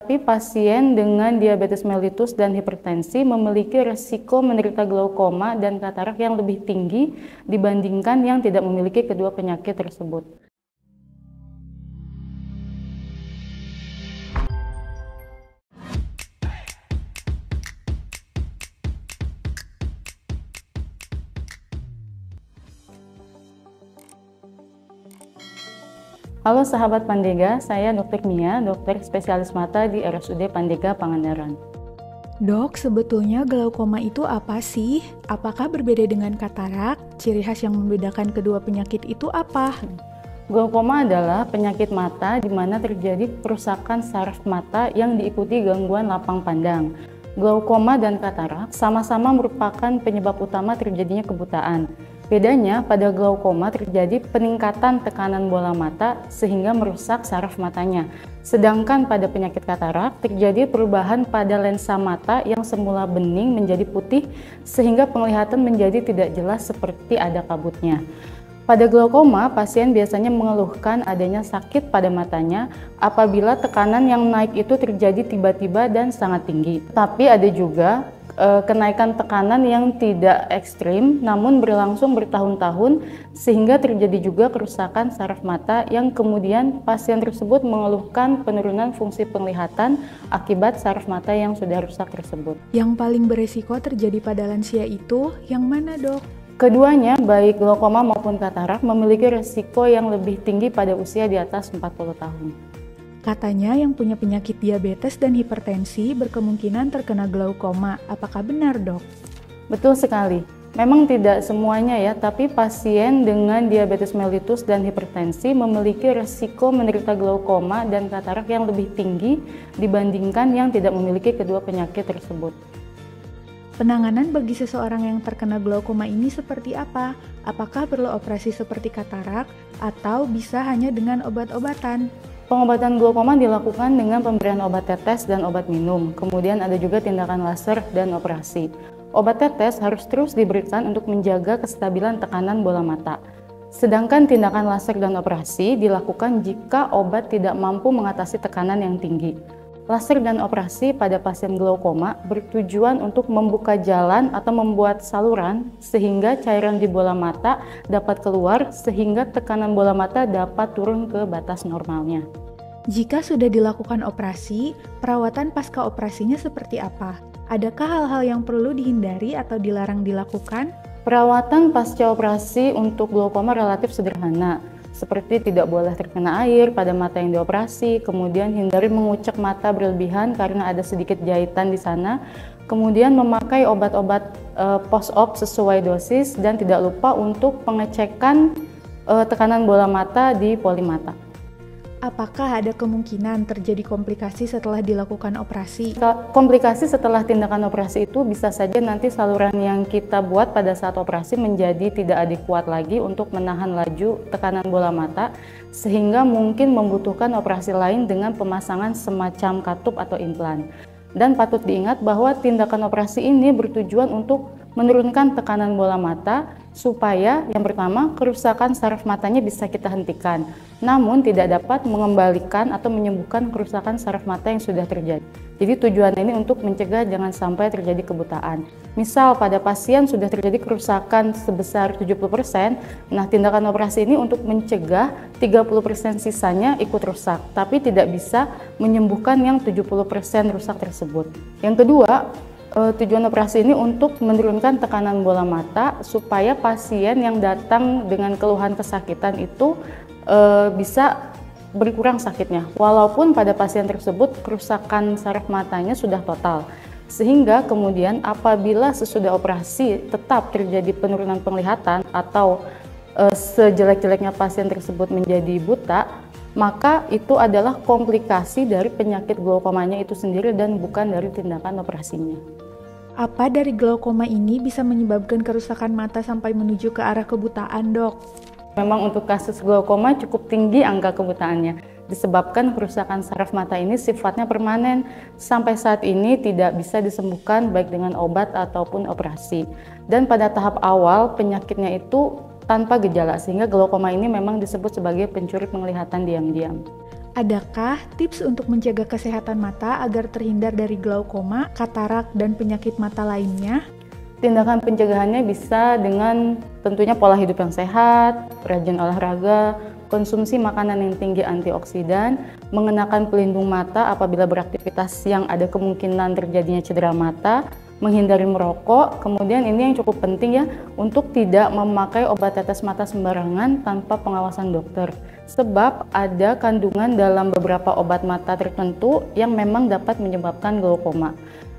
Tapi pasien dengan diabetes mellitus dan hipertensi memiliki resiko menderita glaukoma dan katarak yang lebih tinggi dibandingkan yang tidak memiliki kedua penyakit tersebut. Halo sahabat Pandega, saya Dr. Mia, dokter spesialis mata di RSUD Pandega Pangandaran. Dok, sebetulnya glaukoma itu apa sih? Apakah berbeda dengan katarak? Ciri khas yang membedakan kedua penyakit itu apa? Glaukoma adalah penyakit mata di mana terjadi kerusakan saraf mata yang diikuti gangguan lapang pandang. Glaukoma dan katarak sama-sama merupakan penyebab utama terjadinya kebutaan. Bedanya, pada glaukoma terjadi peningkatan tekanan bola mata sehingga merusak saraf matanya. Sedangkan pada penyakit katarak terjadi perubahan pada lensa mata yang semula bening menjadi putih sehingga penglihatan menjadi tidak jelas seperti ada kabutnya. Pada glaukoma, pasien biasanya mengeluhkan adanya sakit pada matanya apabila tekanan yang naik itu terjadi tiba-tiba dan sangat tinggi. Tapi ada juga kenaikan tekanan yang tidak ekstrim namun berlangsung bertahun-tahun sehingga terjadi juga kerusakan saraf mata yang kemudian pasien tersebut mengeluhkan penurunan fungsi penglihatan akibat saraf mata yang sudah rusak tersebut. Yang paling beresiko terjadi pada lansia itu yang mana, Dok? Keduanya, baik glaukoma maupun katarak, memiliki resiko yang lebih tinggi pada usia di atas 40 tahun. Katanya yang punya penyakit diabetes dan hipertensi berkemungkinan terkena glaukoma. Apakah benar, Dok? Betul sekali. Memang tidak semuanya ya, tapi pasien dengan diabetes mellitus dan hipertensi memiliki resiko menderita glaukoma dan katarak yang lebih tinggi dibandingkan yang tidak memiliki kedua penyakit tersebut. Penanganan bagi seseorang yang terkena glaukoma ini seperti apa? Apakah perlu operasi seperti katarak atau bisa hanya dengan obat-obatan? Pengobatan glaukoma dilakukan dengan pemberian obat tetes dan obat minum. Kemudian ada juga tindakan laser dan operasi. Obat tetes harus terus diberikan untuk menjaga kestabilan tekanan bola mata. Sedangkan tindakan laser dan operasi dilakukan jika obat tidak mampu mengatasi tekanan yang tinggi. Laser dan operasi pada pasien glaukoma bertujuan untuk membuka jalan atau membuat saluran sehingga cairan di bola mata dapat keluar sehingga tekanan bola mata dapat turun ke batas normalnya. Jika sudah dilakukan operasi, perawatan pasca operasinya seperti apa? Adakah hal-hal yang perlu dihindari atau dilarang dilakukan? Perawatan pasca operasi untuk glaukoma relatif sederhana, seperti tidak boleh terkena air pada mata yang dioperasi, kemudian hindari mengucek mata berlebihan karena ada sedikit jahitan di sana, kemudian memakai obat-obat post-op sesuai dosis, dan tidak lupa untuk pengecekan tekanan bola mata di poli mata. Apakah ada kemungkinan terjadi komplikasi setelah dilakukan operasi? Komplikasi setelah tindakan operasi itu bisa saja nanti saluran yang kita buat pada saat operasi menjadi tidak adekuat lagi untuk menahan laju tekanan bola mata, sehingga mungkin membutuhkan operasi lain dengan pemasangan semacam katup atau implan. Dan patut diingat bahwa tindakan operasi ini bertujuan untuk menurunkan tekanan bola mata supaya yang pertama kerusakan saraf matanya bisa kita hentikan, namun tidak dapat mengembalikan atau menyembuhkan kerusakan saraf mata yang sudah terjadi. Jadi tujuan ini untuk mencegah jangan sampai terjadi kebutaan. Misal pada pasien sudah terjadi kerusakan sebesar 70%, nah tindakan operasi ini untuk mencegah 30% sisanya ikut rusak, tapi tidak bisa menyembuhkan yang 70% rusak tersebut. Yang kedua, tujuan operasi ini untuk menurunkan tekanan bola mata supaya pasien yang datang dengan keluhan kesakitan itu bisa berkurang sakitnya, walaupun pada pasien tersebut kerusakan saraf matanya sudah total. Sehingga kemudian apabila sesudah operasi tetap terjadi penurunan penglihatan atau sejelek-jeleknya pasien tersebut menjadi buta, maka itu adalah komplikasi dari penyakit glaukomanya itu sendiri dan bukan dari tindakan operasinya. Apa dari glaukoma ini bisa menyebabkan kerusakan mata sampai menuju ke arah kebutaan, Dok? Memang untuk kasus glaukoma cukup tinggi angka kebutaannya, disebabkan kerusakan saraf mata ini sifatnya permanen. Sampai saat ini tidak bisa disembuhkan baik dengan obat ataupun operasi. Dan pada tahap awal penyakitnya itu tanpa gejala, sehingga glaukoma ini memang disebut sebagai pencuri penglihatan diam-diam. Adakah tips untuk menjaga kesehatan mata agar terhindar dari glaukoma, katarak, dan penyakit mata lainnya? Tindakan pencegahannya bisa dengan tentunya pola hidup yang sehat, rajin olahraga, konsumsi makanan yang tinggi antioksidan, mengenakan pelindung mata apabila beraktivitas yang ada kemungkinan terjadinya cedera mata, menghindari merokok, kemudian ini yang cukup penting ya, untuk tidak memakai obat tetes mata sembarangan tanpa pengawasan dokter. Sebab ada kandungan dalam beberapa obat mata tertentu yang memang dapat menyebabkan glaukoma.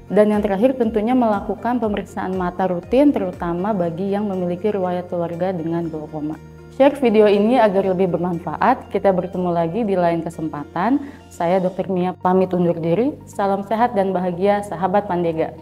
Dan yang terakhir tentunya melakukan pemeriksaan mata rutin, terutama bagi yang memiliki riwayat keluarga dengan glaukoma. Share video ini agar lebih bermanfaat. Kita bertemu lagi di lain kesempatan. Saya Dr. Mia pamit undur diri. Salam sehat dan bahagia, sahabat Pandega.